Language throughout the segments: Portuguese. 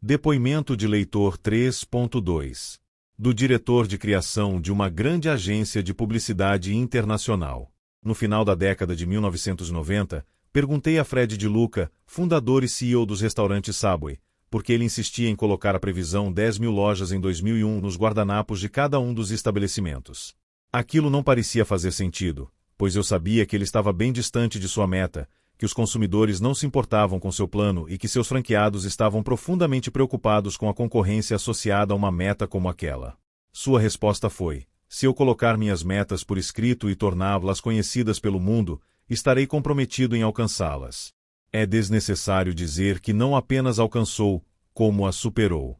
Depoimento de leitor 3.2. Do diretor de criação de uma grande agência de publicidade internacional. No final da década de 1990, perguntei a Fred De Luca, fundador e CEO dos restaurantes Subway, porque ele insistia em colocar a previsão 10.000 lojas em 2001 nos guardanapos de cada um dos estabelecimentos. Aquilo não parecia fazer sentido, pois eu sabia que ele estava bem distante de sua meta, que os consumidores não se importavam com seu plano e que seus franqueados estavam profundamente preocupados com a concorrência associada a uma meta como aquela. Sua resposta foi: se eu colocar minhas metas por escrito e torná-las conhecidas pelo mundo, estarei comprometido em alcançá-las. É desnecessário dizer que não apenas alcançou, como a superou.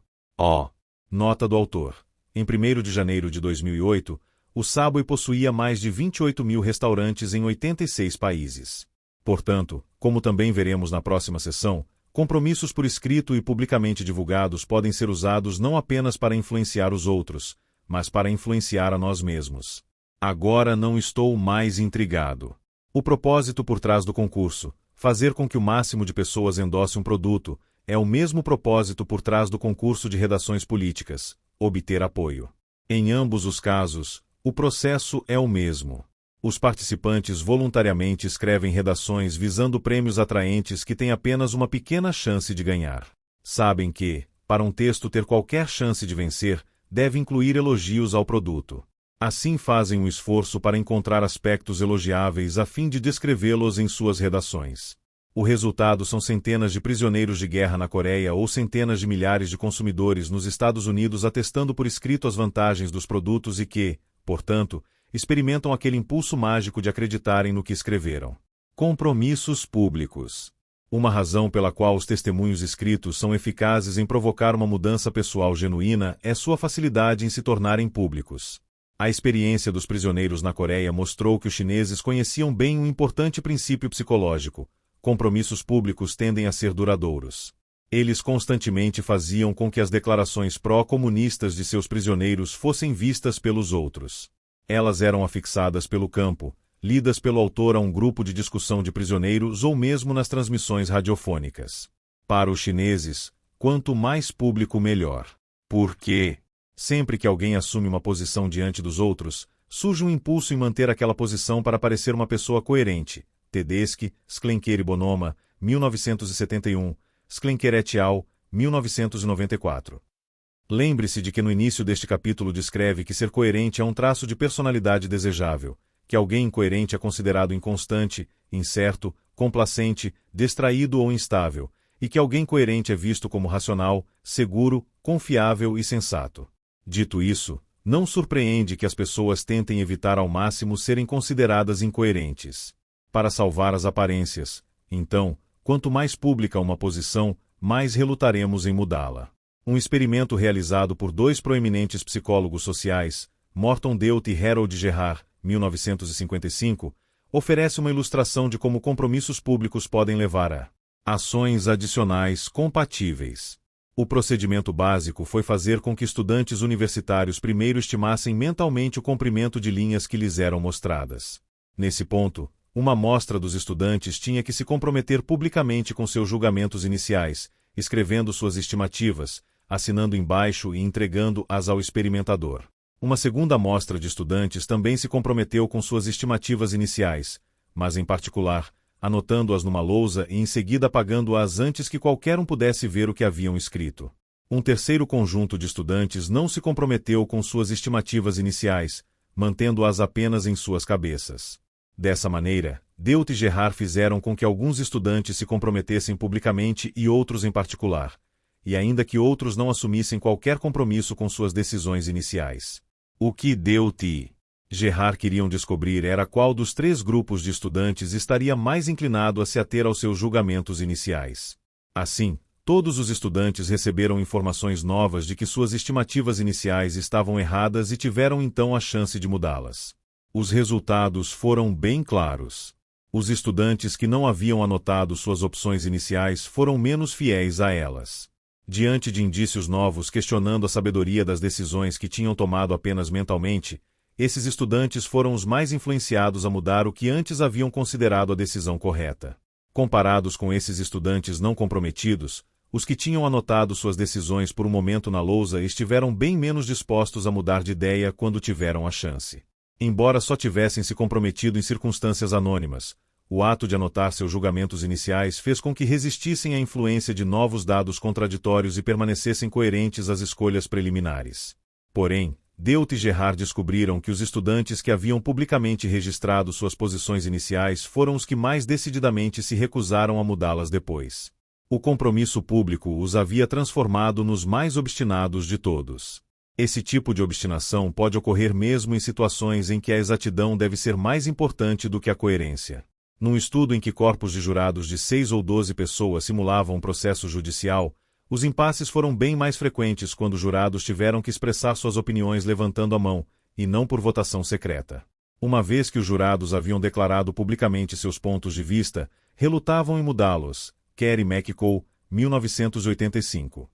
Nota do autor. Em 1º de janeiro de 2008, o Subway possuía mais de 28.000 restaurantes em 86 países. Portanto, como também veremos na próxima sessão, compromissos por escrito e publicamente divulgados podem ser usados não apenas para influenciar os outros, mas para influenciar a nós mesmos. Agora não estou mais intrigado. O propósito por trás do concurso, fazer com que o máximo de pessoas endosse um produto, é o mesmo propósito por trás do concurso de redações políticas, obter apoio. Em ambos os casos, o processo é o mesmo. Os participantes voluntariamente escrevem redações visando prêmios atraentes que têm apenas uma pequena chance de ganhar. Sabem que, para um texto ter qualquer chance de vencer, deve incluir elogios ao produto. Assim fazem um esforço para encontrar aspectos elogiáveis a fim de descrevê-los em suas redações. O resultado são centenas de prisioneiros de guerra na Coreia ou centenas de milhares de consumidores nos Estados Unidos atestando por escrito as vantagens dos produtos e que, portanto, experimentam aquele impulso mágico de acreditarem no que escreveram. Compromissos públicos. Uma razão pela qual os testemunhos escritos são eficazes em provocar uma mudança pessoal genuína é sua facilidade em se tornarem públicos. A experiência dos prisioneiros na Coreia mostrou que os chineses conheciam bem um importante princípio psicológico: compromissos públicos tendem a ser duradouros. Eles constantemente faziam com que as declarações pró-comunistas de seus prisioneiros fossem vistas pelos outros. Elas eram afixadas pelo campo, lidas pelo autor a um grupo de discussão de prisioneiros ou mesmo nas transmissões radiofônicas. Para os chineses, quanto mais público melhor. Por quê? Sempre que alguém assume uma posição diante dos outros, surge um impulso em manter aquela posição para parecer uma pessoa coerente. Tedeschi, Schlenker e Bonoma, 1971, Schlenker et al., 1994. Lembre-se de que no início deste capítulo descreve que ser coerente é um traço de personalidade desejável, que alguém incoerente é considerado inconstante, incerto, complacente, distraído ou instável, e que alguém coerente é visto como racional, seguro, confiável e sensato. Dito isso, não surpreende que as pessoas tentem evitar ao máximo serem consideradas incoerentes. Para salvar as aparências, então, quanto mais pública uma posição, mais relutaremos em mudá-la. Um experimento realizado por dois proeminentes psicólogos sociais, Morton Deut e Harold Gerhard, 1955, oferece uma ilustração de como compromissos públicos podem levar a ações adicionais compatíveis. O procedimento básico foi fazer com que estudantes universitários primeiro estimassem mentalmente o comprimento de linhas que lhes eram mostradas. Nesse ponto, uma amostra dos estudantes tinha que se comprometer publicamente com seus julgamentos iniciais, escrevendo suas estimativas, assinando embaixo e entregando-as ao experimentador. Uma segunda amostra de estudantes também se comprometeu com suas estimativas iniciais, mas em particular, anotando-as numa lousa e em seguida apagando-as antes que qualquer um pudesse ver o que haviam escrito. Um terceiro conjunto de estudantes não se comprometeu com suas estimativas iniciais, mantendo-as apenas em suas cabeças. Dessa maneira, Deut e Gerhard fizeram com que alguns estudantes se comprometessem publicamente e outros em particular, e ainda que outros não assumissem qualquer compromisso com suas decisões iniciais. O que Deut e Gerhard queriam descobrir era qual dos três grupos de estudantes estaria mais inclinado a se ater aos seus julgamentos iniciais. Assim, todos os estudantes receberam informações novas de que suas estimativas iniciais estavam erradas e tiveram então a chance de mudá-las. Os resultados foram bem claros. Os estudantes que não haviam anotado suas opções iniciais foram menos fiéis a elas. Diante de indícios novos questionando a sabedoria das decisões que tinham tomado apenas mentalmente, esses estudantes foram os mais influenciados a mudar o que antes haviam considerado a decisão correta. Comparados com esses estudantes não comprometidos, os que tinham anotado suas decisões por um momento na lousa estiveram bem menos dispostos a mudar de ideia quando tiveram a chance. Embora só tivessem se comprometido em circunstâncias anônimas, o ato de anotar seus julgamentos iniciais fez com que resistissem à influência de novos dados contraditórios e permanecessem coerentes às escolhas preliminares. Porém, Deutz e Gerhard descobriram que os estudantes que haviam publicamente registrado suas posições iniciais foram os que mais decididamente se recusaram a mudá-las depois. O compromisso público os havia transformado nos mais obstinados de todos. Esse tipo de obstinação pode ocorrer mesmo em situações em que a exatidão deve ser mais importante do que a coerência. Num estudo em que corpos de jurados de 6 ou 12 pessoas simulavam um processo judicial, os impasses foram bem mais frequentes quando jurados tiveram que expressar suas opiniões levantando a mão, e não por votação secreta. Uma vez que os jurados haviam declarado publicamente seus pontos de vista, relutavam em mudá-los. Kerr e McCall, 1985.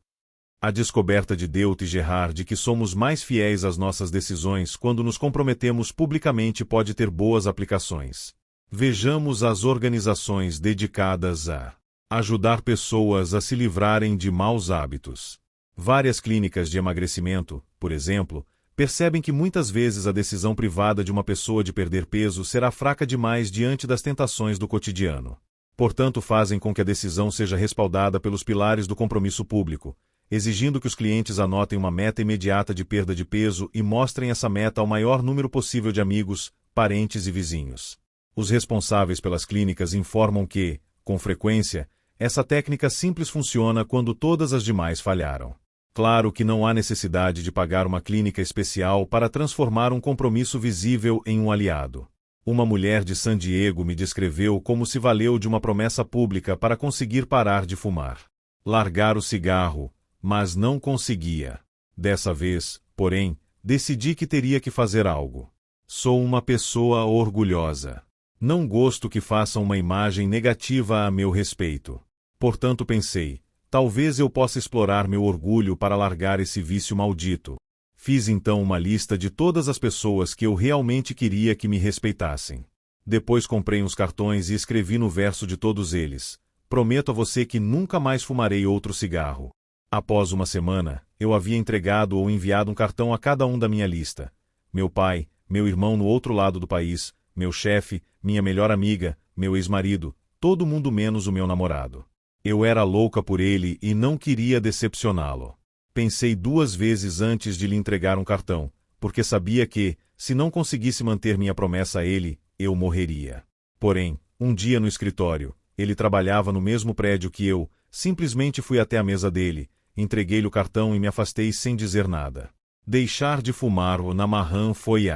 A descoberta de Deutz e Gerhard de que somos mais fiéis às nossas decisões quando nos comprometemos publicamente pode ter boas aplicações. Vejamos as organizações dedicadas a ajudar pessoas a se livrarem de maus hábitos. Várias clínicas de emagrecimento, por exemplo, percebem que muitas vezes a decisão privada de uma pessoa de perder peso será fraca demais diante das tentações do cotidiano. Portanto, fazem com que a decisão seja respaldada pelos pilares do compromisso público, exigindo que os clientes anotem uma meta imediata de perda de peso e mostrem essa meta ao maior número possível de amigos, parentes e vizinhos. Os responsáveis pelas clínicas informam que, com frequência, essa técnica simples funciona quando todas as demais falharam. Claro que não há necessidade de pagar uma clínica especial para transformar um compromisso visível em um aliado. Uma mulher de San Diego me descreveu como se valeu de uma promessa pública para conseguir parar de fumar. Largar o cigarro, mas não conseguia. Dessa vez, porém, decidi que teria que fazer algo. Sou uma pessoa orgulhosa. Não gosto que façam uma imagem negativa a meu respeito. Portanto pensei, talvez eu possa explorar meu orgulho para largar esse vício maldito. Fiz então uma lista de todas as pessoas que eu realmente queria que me respeitassem. Depois comprei uns cartões e escrevi no verso de todos eles: prometo a você que nunca mais fumarei outro cigarro. Após uma semana, eu havia entregado ou enviado um cartão a cada um da minha lista. Meu pai, meu irmão no outro lado do país, meu chefe, minha melhor amiga, meu ex-marido, todo mundo menos o meu namorado. Eu era louca por ele e não queria decepcioná-lo. Pensei 2 vezes antes de lhe entregar um cartão, porque sabia que, se não conseguisse manter minha promessa a ele, eu morreria. Porém, um dia no escritório, ele trabalhava no mesmo prédio que eu, simplesmente fui até a mesa dele, entreguei-lhe o cartão e me afastei sem dizer nada. Deixar de fumar o Namahan foi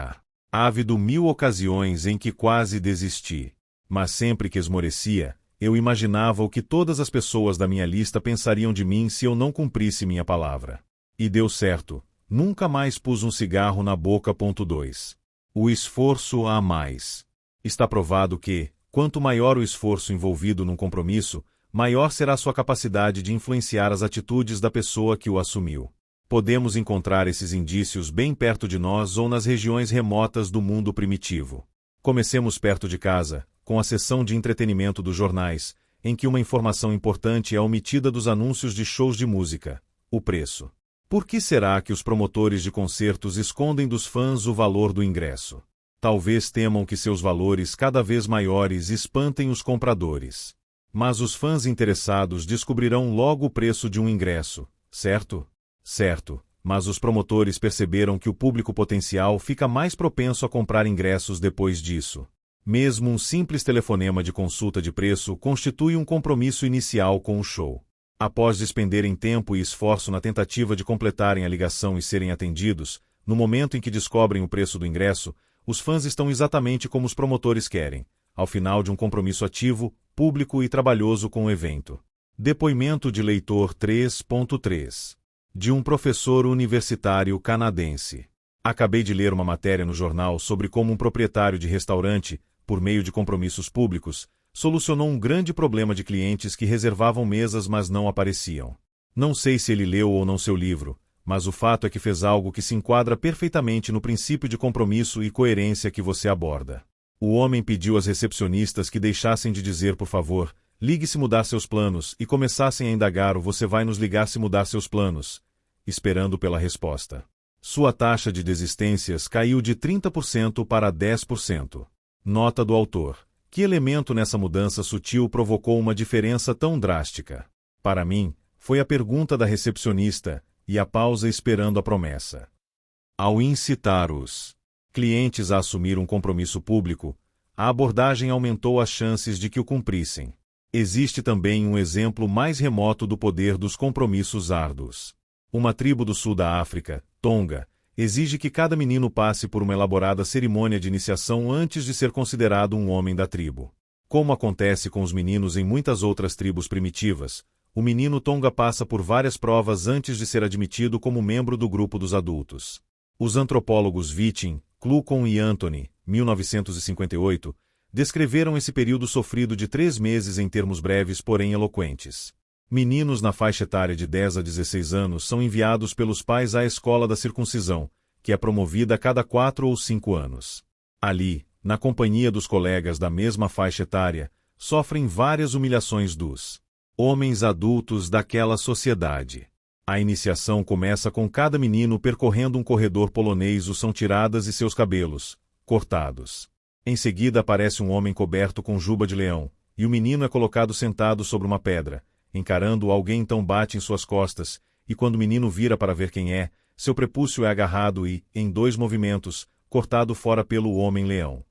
ávido 1000 ocasiões em que quase desisti. Mas sempre que esmorecia, eu imaginava o que todas as pessoas da minha lista pensariam de mim se eu não cumprisse minha palavra. E deu certo, nunca mais pus um cigarro na boca. 2. O esforço a mais. Está provado que, quanto maior o esforço envolvido num compromisso, maior será sua capacidade de influenciar as atitudes da pessoa que o assumiu. Podemos encontrar esses indícios bem perto de nós ou nas regiões remotas do mundo primitivo. Comecemos perto de casa, com a seção de entretenimento dos jornais, em que uma informação importante é omitida dos anúncios de shows de música: o preço. Por que será que os promotores de concertos escondem dos fãs o valor do ingresso? Talvez temam que seus valores cada vez maiores espantem os compradores. Mas os fãs interessados descobrirão logo o preço de um ingresso, certo? Certo, mas os promotores perceberam que o público potencial fica mais propenso a comprar ingressos depois disso. Mesmo um simples telefonema de consulta de preço constitui um compromisso inicial com o show. Após despenderem tempo e esforço na tentativa de completarem a ligação e serem atendidos, no momento em que descobrem o preço do ingresso, os fãs estão exatamente como os promotores querem, ao final de um compromisso ativo, público e trabalhoso com o evento. Depoimento de leitor 3.3. De um professor universitário canadense. Acabei de ler uma matéria no jornal sobre como um proprietário de restaurante, por meio de compromissos públicos, solucionou um grande problema de clientes que reservavam mesas mas não apareciam. Não sei se ele leu ou não seu livro, mas o fato é que fez algo que se enquadra perfeitamente no princípio de compromisso e coerência que você aborda. O homem pediu às recepcionistas que deixassem de dizer por favor, ligue se mudar seus planos, e começassem a indagar o você vai nos ligar se mudar seus planos, esperando pela resposta. Sua taxa de desistências caiu de 30% para 10%. Nota do autor. Que elemento nessa mudança sutil provocou uma diferença tão drástica? Para mim, foi a pergunta da recepcionista e a pausa esperando a promessa. Ao incitar os clientes a assumir um compromisso público, a abordagem aumentou as chances de que o cumprissem. Existe também um exemplo mais remoto do poder dos compromissos árduos. Uma tribo do sul da África, Tonga, exige que cada menino passe por uma elaborada cerimônia de iniciação antes de ser considerado um homem da tribo. Como acontece com os meninos em muitas outras tribos primitivas, o menino Tonga passa por várias provas antes de ser admitido como membro do grupo dos adultos. Os antropólogos Vitin, Clucon e Anthony, 1958, descreveram esse período sofrido de 3 meses em termos breves, porém eloquentes. Meninos na faixa etária de 10 a 16 anos são enviados pelos pais à escola da circuncisão, que é promovida a cada 4 ou 5 anos. Ali, na companhia dos colegas da mesma faixa etária, sofrem várias humilhações dos homens adultos daquela sociedade. A iniciação começa com cada menino percorrendo um corredor polonês, são tiradas e seus cabelos cortados. Em seguida aparece um homem coberto com juba de leão, e o menino é colocado sentado sobre uma pedra. Encarando-o, alguém então bate em suas costas, e quando o menino vira para ver quem é, seu prepúcio é agarrado e, em 2 movimentos, cortado fora pelo homem-leão.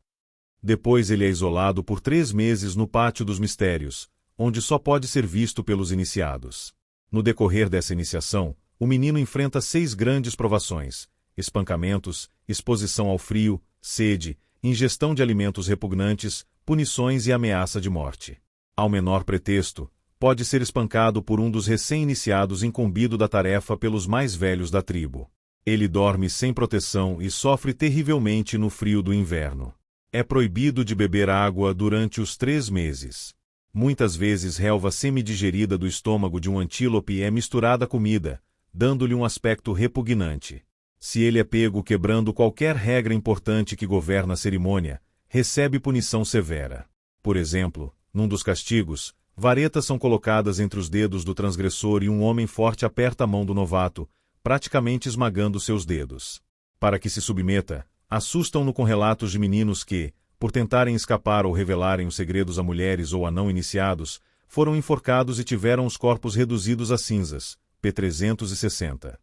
Depois ele é isolado por 3 meses no Pátio dos Mistérios, onde só pode ser visto pelos iniciados. No decorrer dessa iniciação, o menino enfrenta 6 grandes provações: espancamentos, exposição ao frio, sede, ingestão de alimentos repugnantes, punições e ameaça de morte. Ao menor pretexto, pode ser espancado por um dos recém-iniciados incumbido da tarefa pelos mais velhos da tribo. Ele dorme sem proteção e sofre terrivelmente no frio do inverno. É proibido de beber água durante os 3 meses. Muitas vezes relva semidigerida do estômago de um antílope é misturada à comida, dando-lhe um aspecto repugnante. Se ele é pego quebrando qualquer regra importante que governa a cerimônia, recebe punição severa. Por exemplo, num dos castigos, varetas são colocadas entre os dedos do transgressor e um homem forte aperta a mão do novato, praticamente esmagando seus dedos. Para que se submeta, assustam-no com relatos de meninos que, por tentarem escapar ou revelarem os segredos a mulheres ou a não iniciados, foram enforcados e tiveram os corpos reduzidos a cinzas. p. 360.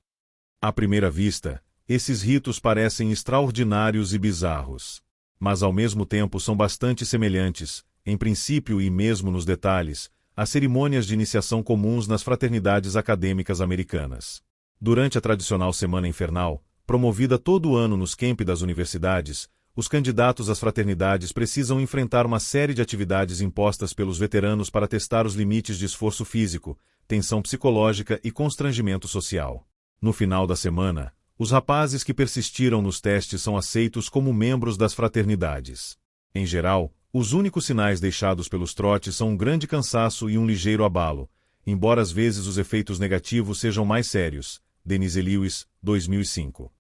À primeira vista, esses ritos parecem extraordinários e bizarros. Mas ao mesmo tempo são bastante semelhantes, em princípio e mesmo nos detalhes, às cerimônias de iniciação comuns nas fraternidades acadêmicas americanas. Durante a tradicional Semana Infernal, promovida todo ano nos campi das universidades, os candidatos às fraternidades precisam enfrentar uma série de atividades impostas pelos veteranos para testar os limites de esforço físico, tensão psicológica e constrangimento social. No final da semana, os rapazes que persistiram nos testes são aceitos como membros das fraternidades. Em geral, os únicos sinais deixados pelos trotes são um grande cansaço e um ligeiro abalo, embora às vezes os efeitos negativos sejam mais sérios. Denise Lewis, 2005.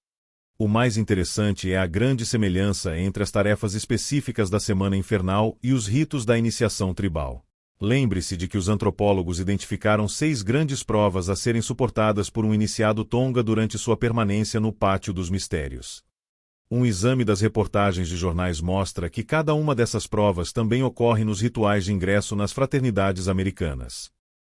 O mais interessante é a grande semelhança entre as tarefas específicas da Semana Infernal e os ritos da iniciação tribal. Lembre-se de que os antropólogos identificaram 6 grandes provas a serem suportadas por um iniciado Tonga durante sua permanência no Pátio dos Mistérios. Um exame das reportagens de jornais mostra que cada uma dessas provas também ocorre nos rituais de ingresso nas fraternidades americanas.